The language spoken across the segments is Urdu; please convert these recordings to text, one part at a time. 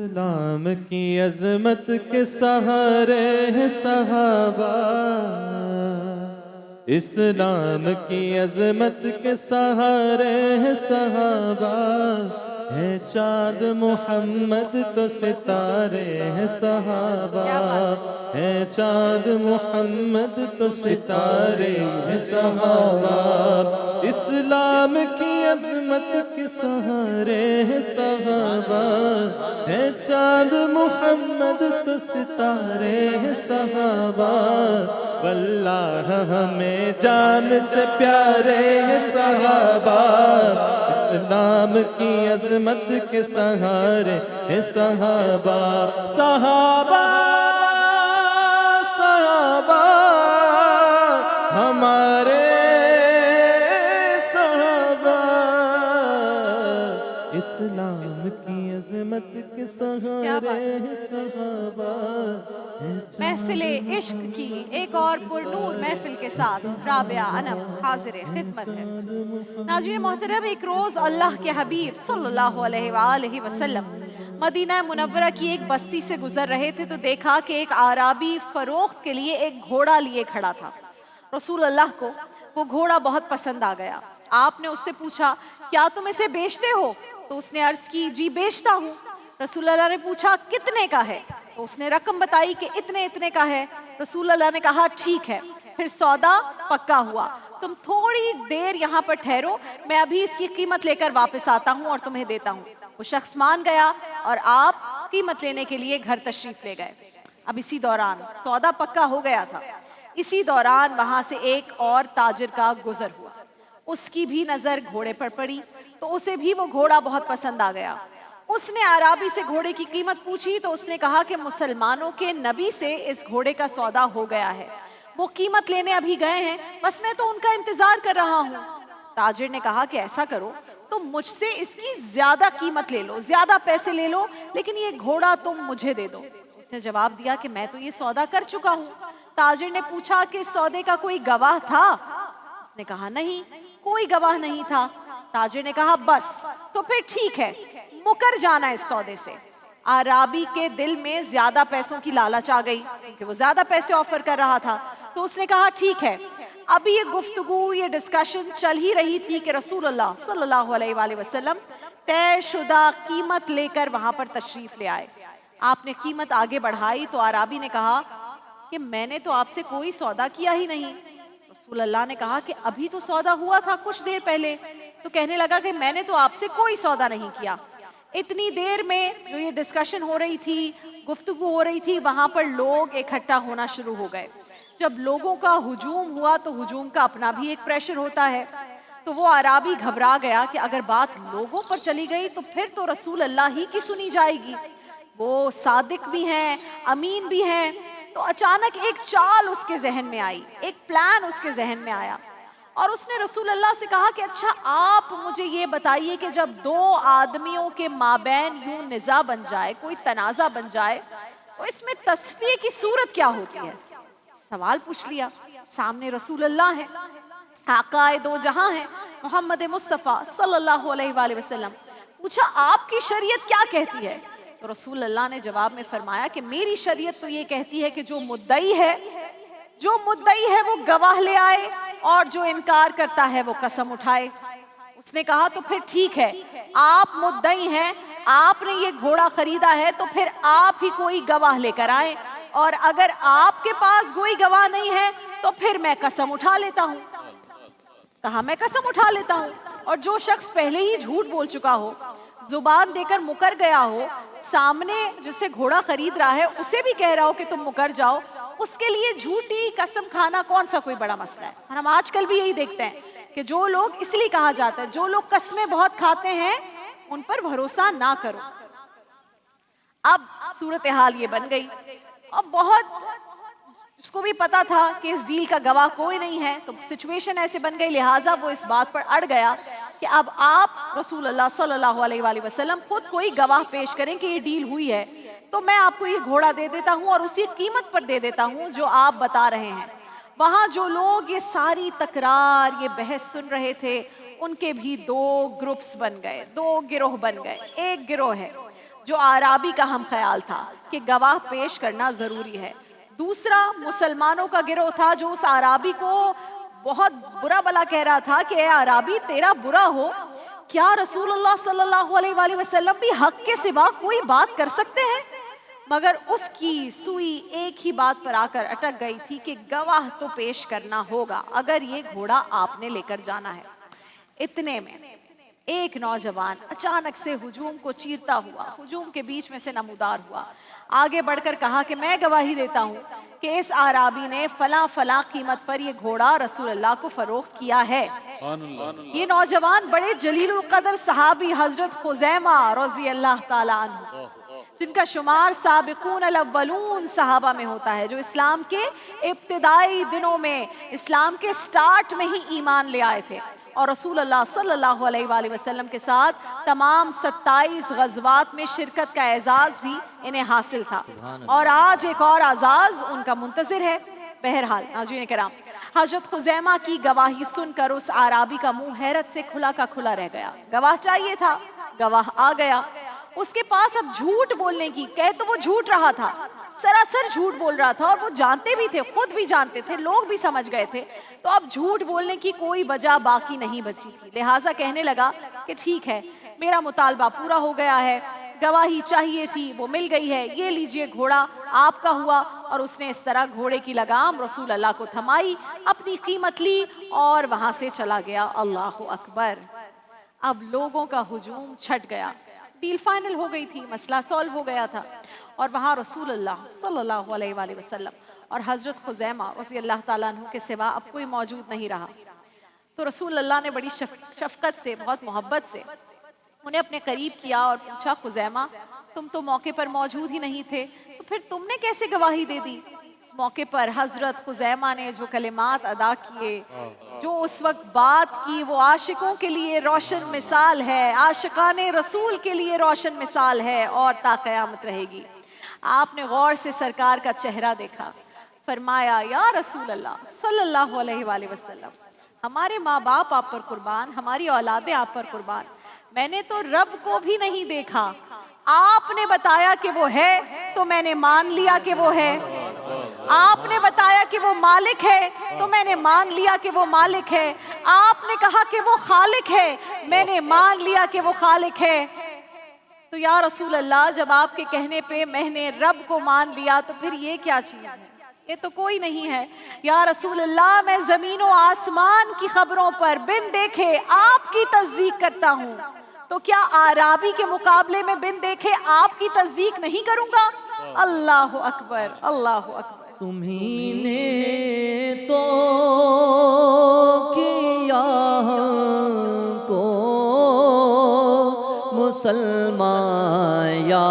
اسلام کی عظمت کے سہارے ہیں صحابہ، اسلام کی عظمت کے سہارے ہیں صحابہ، ہے چاند محمد تو ستارے ہیں صحابہ، ہے چاند محمد تو ستارے ہیں صحابہ، اسلام کی عظمت کے سہارے ہیں صحابہ، ہے چاند محمد تو ستارے ہیں صحابہ، واللہ ہمیں جان سے پیارے ہیں صحابہ، اسلام کی عظمت کے سہارے ہیں صحابہ، صحابہ صحابہ ہمارے صحابہ، اسلام کی عظمت کے سہارے ہیں صحابہ۔ محفل عشق کی ایک اور پرنور محفل کے ساتھ رابعہ انم حاضر خدمت ہے۔ ناظرین محترم، ایک روز اللہ کے حبیب صلی اللہ علیہ وآلہ وسلم مدینہ منورہ کی ایک بستی سے گزر رہے تھے تو دیکھا کہ ایک اعرابی فروخت کے لیے ایک گھوڑا لیے کھڑا تھا۔ رسول اللہ کو وہ گھوڑا بہت پسند آ گیا۔ آپ نے اس سے پوچھا، کیا تم اسے بیچتے ہو؟ تو اس نے عرض کی، جی بیچتا ہوں۔ رسول اللہ نے پوچھا، کتنے کا ہے؟ تو اس نے رقم بتائی کہ اتنے کا ہے۔ رسول اللہ نے کہا، ٹھیک ہے، پھر سودا پکا ہوا، تم تھوڑی دیر یہاں پر ٹھہرو، میں ابھی اس کی قیمت لے کر واپس آتا ہوں اور تمہیں دیتا ہوں۔ وہ شخص مان گیا اور آپ قیمت لینے کے لیے گھر تشریف لے گئے۔ اب اسی دوران سودا پکا ہو گیا تھا، اسی دوران وہاں سے ایک اور تاجر کا گزر ہوا، اس کی بھی نظر گھوڑے پر پڑی تو اسے بھی وہ گھوڑا بہت پسند آ گیا۔ اس نے اعرابی سے گھوڑے کی قیمت پوچھی تو اس نے کہا کہ مسلمانوں کے نبی سے اس گھوڑے کا سودا ہو گیا ہے، وہ قیمت لینے ابھی گئے ہیں، بس میں تو ان کا انتظار کر رہا ہوں۔ تاجر نے کہا کہ ایسا کرو، تم مجھ سے اس کی زیادہ قیمت لے لو، زیادہ پیسے لے لو، لیکن یہ گھوڑا تم مجھے دے دو۔ اس نے جواب دیا کہ میں تو یہ سودا کر چکا ہوں۔ تاجر نے پوچھا کہ سودے کا کوئی گواہ تھا؟ اس نے کہا نہیں، کوئی گواہ نہیں تھا۔ تاجر نے کہا بس تو پھر ٹھیک ہے، مکر جانا اس سودے سے۔ اعرابی کے دل میں زیادہ پیسوں کی لالچ آ گئی کیونکہ وہ زیادہ پیسے آفر کر رہا تھا، تو اس نے کہا ٹھیک ہے۔ ابھی یہ گفتگو، یہ ڈسکشن چل ہی رہی تھی کہ رسول اللہ صلی اللہ علیہ وآلہ وسلم طے شدہ قیمت لے کر وہاں پر تشریف لے آئے۔ آپ نے قیمت آگے بڑھائی تو اعرابی نے کہا کہ میں نے تو آپ سے کوئی سودا کیا ہی نہیں۔ رسول اللہ نے کہا کہ ابھی تو سودا ہوا تھا کچھ دیر پہلے، تو کہنے لگا کہ میں نے تو آپ سے کوئی سودا نہیں کیا۔ اتنی دیر میں جو یہ ڈسکشن ہو رہی تھی، گفتگو ہو رہی تھی، وہاں پر لوگ اکٹھا ہونا شروع ہو گئے۔ جب لوگوں کا ہجوم ہوا تو ہجوم کا اپنا بھی ایک پریشر ہوتا ہے، تو وہ اعرابی گھبرا گیا کہ اگر بات لوگوں پر چلی گئی تو پھر تو رسول اللہ ہی کی سنی جائے گی، وہ صادق بھی ہیں، امین بھی ہیں۔ تو اچانک ایک چال اس کے ذہن میں آئی، ایک پلان اس کے ذہن میں آیا، اور اس نے رسول اللہ سے کہا کہ اچھا آپ مجھے یہ بتائیے کہ جب دو آدمیوں کے مابین یوں نزاع بن جائے، کوئی تنازع بن جائے، تو اس میں تصفیہ کی صورت کیا ہوتی ہے؟ سوال پوچھ لیا، سامنے رسول اللہ ہیں، آقا دو جہاں ہیں، محمد مصطفیٰ صلی اللہ علیہ وآلہ وسلم۔ پوچھا آپ کی شریعت کیا کہتی ہے؟ تو رسول اللہ نے جواب میں فرمایا کہ میری شریعت تو یہ کہتی ہے کہ جو مدعی ہے وہ گواہ لے آئے اور جو انکار کرتا ہے وہ قسم اٹھائے۔ اس نے کہا تو پھر ٹھیک ہے، آپ مدعی ہیں، آپ نے یہ گھوڑا خریدا ہے تو پھر آپ ہی کوئی گواہ لے کر آئیں، اور اگر آپ کے پاس کوئی گواہ نہیں ہے تو پھر میں قسم اٹھا لیتا ہوں۔ کہا میں قسم اٹھا لیتا ہوں، اور جو شخص پہلے ہی جھوٹ بول چکا ہو، زبان دے کر مکر گیا ہو، سامنے جس سے گھوڑا خرید رہا ہے اسے بھی کہہ رہا ہو کہ تم مکر جاؤ، اس کے لیے جھوٹی قسم کھانا کون سا کوئی بڑا مسئلہ ہے؟ اور ہم آج کل بھی یہی دیکھتے ہیں کہ جو لوگ، اس لیے کہا جاتا ہے جو لوگ قسمیں بہت کھاتے ہیں ان پر بھروسہ نہ کرو۔ اب صورتحال یہ بن گئی، اب بہت اس کو بھی پتا تھا کہ اس ڈیل کا گواہ کوئی نہیں ہے، تو سچویشن ایسے بن گئی، لہٰذا وہ اس بات پر اڑ گیا کہ اب آپ رسول اللہ صلی اللہ علیہ وآلہ وسلم خود کوئی گواہ پیش کریں کہ یہ ڈیل ہوئی ہے، تو میں آپ کو یہ گھوڑا دے دیتا ہوں اور اسی قیمت پر دے دیتا ہوں جو آپ بتا رہے ہیں۔ وہاں جو لوگ یہ ساری تکرار، یہ بحث سن رہے تھے، ان کے بھی دو گروپس بن گئے، دو گروہ بن گئے۔ ایک گروہ ہے جو آرابی کا ہم خیال تھا کہ گواہ پیش کرنا ضروری ہے۔ دوسرا مسلمانوں کا گروہ تھا جو اس آرابی کو بہت برا بلا کہہ رہا تھا کہ اے آرابی تیرا برا ہو، کیا رسول اللہ صلی اللہ علیہ وآلہ وسلم بھی حق کے سوا کوئی بات کر سکتے ہیں؟ مگر اس کی سوئی ایک ہی بات پر آ کر اٹک گئی تھی کہ گواہ تو پیش کرنا ہوگا اگر یہ گھوڑا آپ نے لے کر جانا ہے۔ اتنے میں ایک نوجوان اچانک سے ہجوم کو چیرتا ہوا ہجوم کے بیچ میں سے نمودار ہوا، آگے بڑھ کر کہا کہ میں گواہی دیتا ہوں کہ اس آرابی نے فلاں فلاں قیمت پر یہ گھوڑا رسول اللہ کو فروخت کیا ہے۔ یہ نوجوان بڑے جلیل القدر صحابی حضرت خزیمہ رضی اللہ تعالیٰ عنہ، جن کا شمار سابقون الاولون صحابہ میں ہوتا ہے، جو اسلام کے ابتدائی دنوں میں اسلام کے سٹارٹ میں ہی ایمان لے آئے تھے اور رسول اللہ صلی اللہ علیہ وآلہ وسلم کے ساتھ تمام 27 غزوات میں شرکت کا اعزاز بھی انہیں حاصل تھا، اور آج ایک اور اعزاز ان کا منتظر ہے۔ بہرحال ناظرین کرام، حضرت خزیمہ کی گواہی سن کر اس آرابی کا منہ حیرت سے کھلا کا کھلا رہ گیا۔ گواہ چاہیے تھا، گواہ آ گیا۔ اس کے پاس اب جھوٹ بولنے کی، کہہ تو وہ جھوٹ رہا تھا، سراسر جھوٹ بول رہا تھا، اور وہ جانتے بھی تھے، خود بھی جانتے تھے، لوگ بھی سمجھ گئے تھے، تو اب جھوٹ بولنے کی کوئی وجہ باقی نہیں بچی تھی۔ لہٰذا کہنے لگا کہ ٹھیک ہے، میرا مطالبہ پورا ہو گیا ہے، گواہی چاہیے تھی وہ مل گئی ہے، یہ لیجئے گھوڑا آپ کا ہوا۔ اور اس نے اس طرح گھوڑے کی لگام رسول اللہ کو تھمائی، اپنی قیمت لی اور وہاں سے چلا گیا۔ اللہ اکبر! اب لوگوں کا ہجوم چھٹ گیا، ڈیل فائنل ہو گئی تھی، مسئلہ سولو ہو گیا تھا، اور وہاں رسول اللہ صلی اللہ علیہ وآلہ وسلم اور حضرت خزیمہ رضی اللہ تعالیٰ عنہ کے سوا اب کوئی موجود نہیں رہا۔ تو رسول اللہ نے بڑی شفقت سے، بہت محبت سے انہیں اپنے قریب کیا اور پوچھا، خزیمہ تم تو موقع پر موجود ہی نہیں تھے، تو پھر تم نے کیسے گواہی دے دی؟ اس موقع پر حضرت خزیمہ نے جو کلمات ادا کیے، جو اس وقت بات کی، وہ عاشقوں کے لیے روشن مثال ہے، عاشقان رسول کے لیے روشن مثال ہے اور تا قیامت رہے گی۔ آپ نے غور سے سرکار کا چہرہ دیکھا، فرمایا، یا رسول اللہ صلی اللہ علیہ وآلہ وسلم، ہمارے ماں باپ آپ پر قربان، ہماری اولادیں آپ پر قربان، میں نے تو رب کو بھی نہیں دیکھا، آپ نے بتایا کہ وہ ہے تو میں نے مان لیا کہ وہ ہے، آپ نے بتایا کہ وہ مالک ہے تو میں نے مان لیا کہ وہ مالک ہے، آپ نے کہا کہ وہ خالق ہے، میں نے مان لیا کہ وہ خالق ہے۔ تو یا رسول اللہ، جب آپ کے کہنے پہ میں نے رب کو مان لیا تو پھر یہ کیا چیز ہے؟ یہ تو کوئی نہیں ہے۔ یا رسول اللہ، میں زمین و آسمان کی خبروں پر بن دیکھے آپ کی تصدیق کرتا ہوں، تو کیا آرابی کے مقابلے میں بن دیکھے آپ کی تصدیق نہیں کروں گا؟ اللہ اکبر، اللہ اکبر۔ تمہیں نے تو کیا ہم کو مسلمان، یا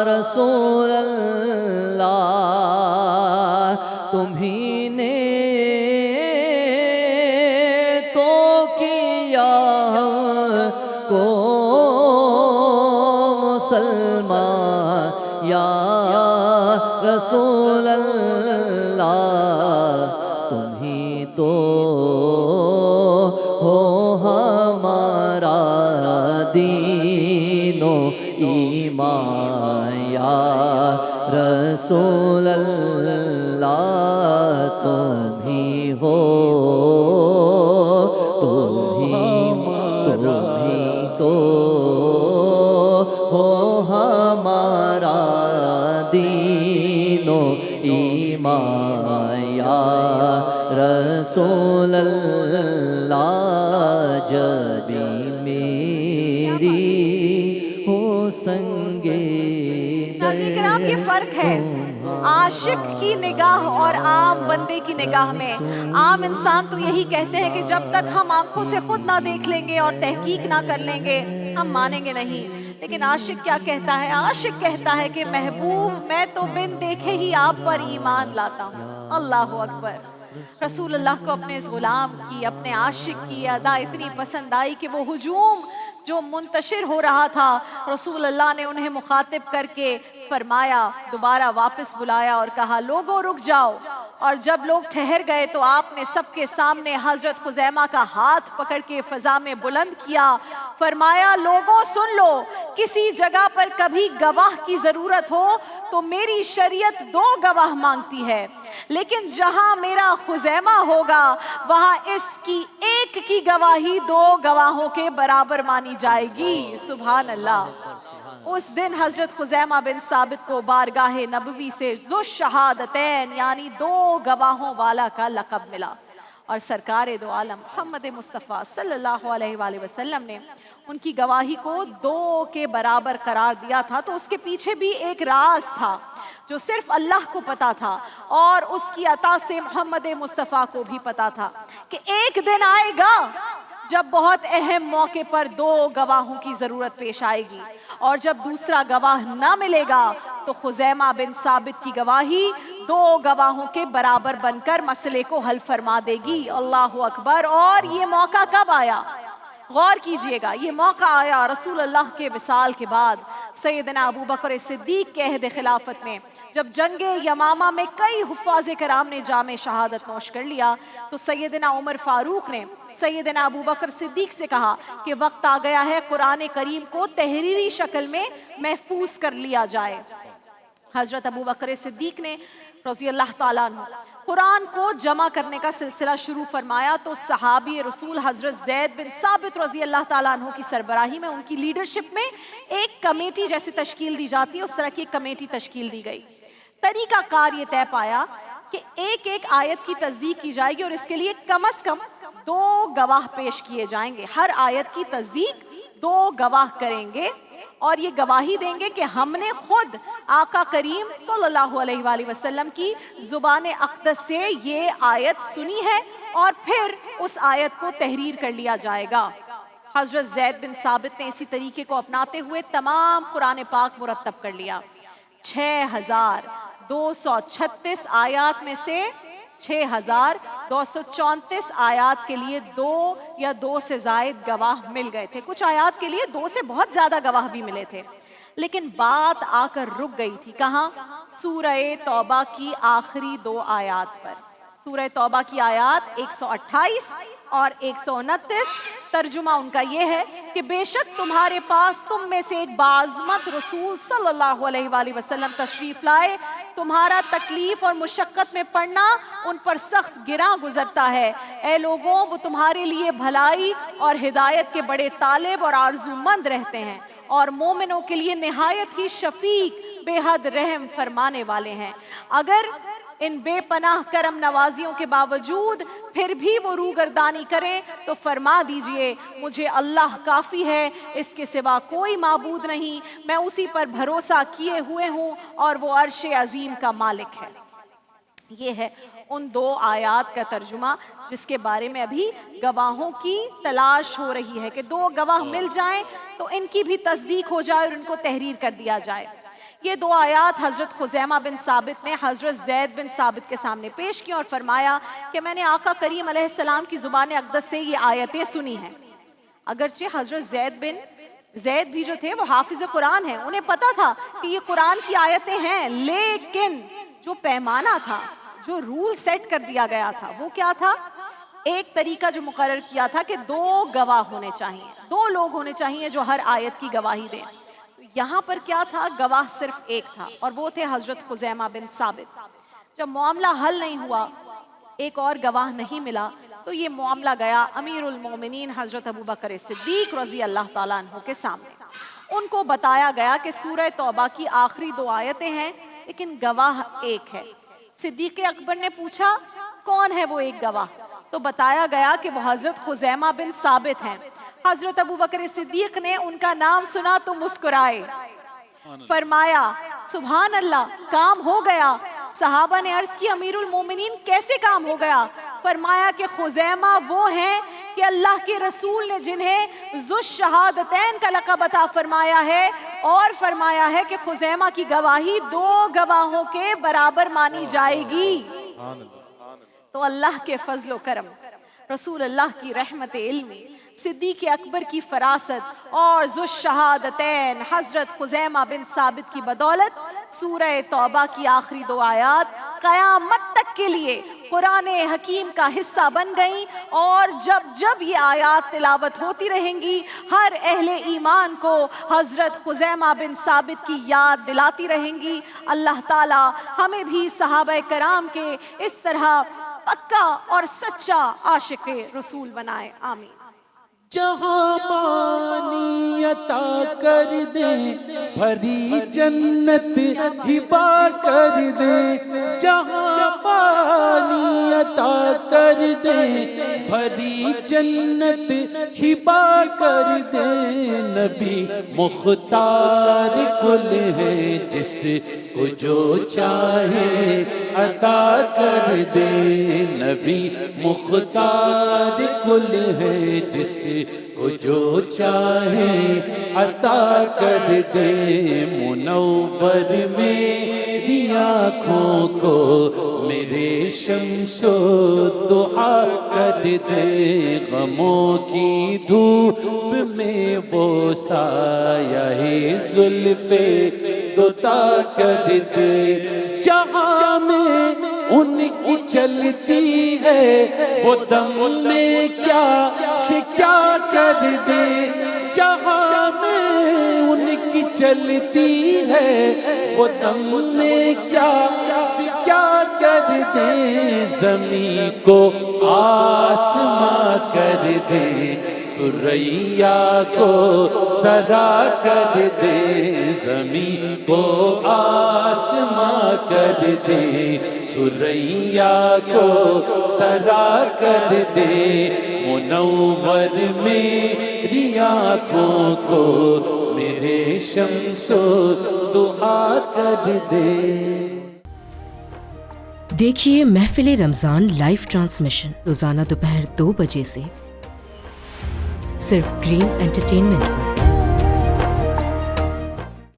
رسول اللہ، تمہیں نے تو کیا ہم کو مسلمان، یا رسول اللہ، تمہیں تو ہو ہمارا دین و ایمان، یا رسول اللہ، تمہیں ہو، تمہیں تو ہو ہمارا دین و ایمان، یا رسول اللہ، جبی میری ہو سنگے۔ ناظرین کرام، یہ فرق ہے عاشق کی نگاہ اور عام بندے کی نگاہ میں۔ عام انسان تو یہی کہتے ہیں کہ جب تک ہم آنکھوں سے خود نہ دیکھ لیں گے اور تحقیق نہ کر لیں گے ہم مانیں گے نہیں، لیکن عاشق کیا کہتا ہے؟ عاشق کہتا ہے کہ محبوب، میں تو بن دیکھے ہی آپ پر ایمان لاتا ہوں۔ اللہ اکبر! رسول اللہ کو اپنے اس غلام کی، اپنے عاشق کی ادا اتنی پسند آئی کہ وہ ہجوم جو منتشر ہو رہا تھا، رسول اللہ نے انہیں مخاطب کر کے فرمایا, دوبارہ واپس بلایا اور کہا لوگوں رک جاؤ. اور جب لوگ ٹھہر گئے تو آپ نے سب کے سامنے حضرت خزیمہ کا ہاتھ پکڑ کے فضا میں بلند کیا, فرمایا لوگوں سن لو, کسی جگہ پر کبھی گواہ کی ضرورت ہو تو میری شریعت 2 گواہ مانگتی ہے, لیکن جہاں میرا خزیمہ ہوگا وہاں اس کی ایک کی گواہی 2 گواہوں کے برابر مانی جائے گی. سبحان اللہ. اس دن حضرت خزیمہ بن ثابت کو بارگاہ نبوی سے ذو الشہادتین یعنی 2 گواہوں والا کا لقب ملا, اور سرکار دو عالم محمد مصطفیٰ صلی اللہ علیہ وآلہ وسلم نے ان کی گواہی کو 2 کے برابر قرار دیا تھا. تو اس کے پیچھے بھی ایک راز تھا جو صرف اللہ کو پتا تھا, اور اس کی عطا سے محمد مصطفیٰ کو بھی پتا تھا کہ ایک دن آئے گا جب بہت اہم موقع پر 2 گواہوں کی ضرورت پیش آئے گی, اور جب دوسرا گواہ نہ ملے گا تو خزیمہ بن ثابت کی گواہی 2 گواہوں کے برابر بن کر مسئلے کو حل فرما دے گی. اللہ اکبر. اور یہ موقع کب آیا؟ غور کیجئے گا, یہ موقع آیا رسول اللہ کے وصال کے بعد, سیدنا ابو بکر صدیق کے عہد خلافت میں, جب جنگ یمامہ میں کئی حفاظ کرام نے جام شہادت نوش کر لیا تو سیدنا عمر فاروق نے سیدنا ابو بکر صدیق سے کہا کہ وقت آ گیا ہے قرآن کریم کو تحریری شکل میں محفوظ کر لیا جائے. حضرت ابو بکر صدیق نے رضی اللہ تعالیٰ عنہ قرآن کو جمع کرنے کا سلسلہ شروع فرمایا تو صحابی رسول حضرت زید بن ثابت رضی اللہ تعالیٰ عنہ کی سربراہی میں, ان کی لیڈرشپ میں ایک کمیٹی جیسے تشکیل دی جاتی ہے اس طرح کی ایک کمیٹی تشکیل دی گئی. طریقہ کار یہ طے پایا کہ ایک ایک آیت کی تصدیق کی جائے گی, اور اس کے لیے کم از کم 2 گواہ پیش کیے جائیں گے. ہر آیت کی تصدیق 2 گواہ کریں گے, اور یہ گواہی دیں گے کہ ہم نے خود آقا کریم صلی اللہ علیہ وآلہ وسلم کی زبان اقدس سے یہ آیت سنی ہے, اور پھر اس آیت کو تحریر کر لیا جائے گا. حضرت زید بن ثابت نے اسی طریقے کو اپناتے ہوئے تمام قرآن پاک مرتب کر لیا. 6236 آیات میں سے 6234 آیات کے لیے 2 یا 2 سے زائد گواہ مل گئے تھے. کچھ آیات کے لیے 2 سے بہت زیادہ گواہ بھی ملے تھے, لیکن بات آ کر رک گئی تھی. کہاں؟ سورہ توبہ کی آخری 2 آیات پر. سورہ توبہ کی آیات 128 اور 129. ترجمہ ان کا یہ ہے کہ بے شک تمہارے پاس تم میں سے ایک باعظمت رسول صلی اللہ علیہ وآلہ وسلم تشریف لائے, تمہارا تکلیف اور مشقت میں پڑنا ان پر سخت گراں گزرتا ہے. اے لوگوں, وہ تمہارے لیے بھلائی اور ہدایت کے بڑے طالب اور آرزو مند رہتے ہیں, اور مومنوں کے لیے نہایت ہی شفیق بے حد رحم فرمانے والے ہیں. اگر ان بے پناہ کرم نوازیوں کے باوجود پھر بھی وہ روگردانی کریں تو فرما دیجئے مجھے اللہ کافی ہے, اس کے سوا کوئی معبود نہیں, میں اسی پر بھروسہ کیے ہوئے ہوں, اور وہ عرش عظیم کا مالک ہے. یہ ہے ان 2 آیات کا ترجمہ جس کے بارے میں ابھی گواہوں کی تلاش ہو رہی ہے کہ 2 گواہ مل جائیں تو ان کی بھی تصدیق ہو جائے اور ان کو تحریر کر دیا جائے. یہ 2 آیات حضرت خزیمہ بن ثابت نے حضرت زید بن ثابت کے سامنے پیش کی اور فرمایا کہ میں نے آقا کریم علیہ السلام کی زبان اقدس سے یہ آیتیں سنی ہیں. اگرچہ حضرت زید بھی جو تھے وہ حافظ قرآن ہیں, انہیں پتا تھا کہ یہ قرآن کی آیتیں ہیں, لیکن جو پیمانہ تھا, جو رول سیٹ کر دیا گیا تھا وہ کیا تھا؟ ایک طریقہ جو مقرر کیا تھا کہ 2 گواہ ہونے چاہیے, 2 لوگ ہونے چاہیے جو ہر آیت کی گواہی دیں. یہاں پر کیا تھا؟ گواہ صرف ایک تھا, اور وہ تھے حضرت خزیمہ بن ثابت. جب معاملہ حل نہیں ہوا, ایک اور گواہ نہیں ملا, تو یہ معاملہ گیا امیر المومنین حضرت ابو بکر صدیق رضی اللہ تعالیٰ عنہ کے سامنے. ان کو بتایا گیا کہ سورہ توبہ کی آخری 2 آیتیں ہیں لیکن گواہ ایک ہے. صدیق اکبر نے پوچھا کون ہے وہ ایک گواہ؟ تو بتایا گیا کہ وہ حضرت خزیمہ بن ثابت ہیں. حضرت ابو بکر صدیق نے ان کا نام سنا تو مسکرائے, فرمایا سبحان اللہ, کام ہو گیا. صحابہ نے عرض کی امیر المومنین کیسے کام ہو گیا؟ فرمایا کہ خزیمہ وہ ہیں کہ اللہ کے رسول نے جنہیں ذو الشہادتین کا لقب عطا فرمایا ہے, اور فرمایا ہے کہ خزیمہ کی گواہی 2 گواہوں کے برابر مانی جائے گی. تو اللہ کے فضل و کرم, رسول اللہ کی رحمت علمی, صدیق اکبر کی فراست اور ذو الشہادتین حضرت خزیمہ بن ثابت کی بدولت سورہ توبہ کی آخری 2 آیات قیامت تک کے لیے قرآن حکیم کا حصہ بن گئیں، اور جب جب یہ آیات تلاوت ہوتی رہیں گی ہر اہل ایمان کو حضرت خزیمہ بن ثابت کی یاد دلاتی رہیں گی۔ اللہ تعالی ہمیں بھی صحابہ کرام کے اس طرح پکا اور سچا عاشق رسول بنائے، آمین۔ جہاں پانی عطا کر دے بھری جنت ہبا کر دے، جہاں پانی عطا کر دے بھری جنت ہبا کر دے، نبی مختار کل ہے جس کو جو چاہے عطا کر دے، نبی مختار کل ہے جس کو جو چاہے عطا کر دے، منور میری آنکھوں کو میرے شمس و دعا کر دے، غموں کی دھوپ میں وہ سایہ زلف دوتا کر دے، جہاں میں ان کی چلتی ہے وہ دم میں کیا سے کیا کر دے، جہاں میں ان کی چلتی ہے وہ دم میں کیا سے کیا کر دے، زمین کو آسماں کر دے، سریا کو سرا کر دے، زمین کو آسماں کر دے، سریا کو سرا کر دے، منور میری آنکھوں کو میرے شمس و دعا کر دے۔ دیکھیے محفل رمضان لائیو ٹرانسمیشن روزانہ دوپہر 2 بجے سے صرف گرین انٹرٹینمنٹ پر۔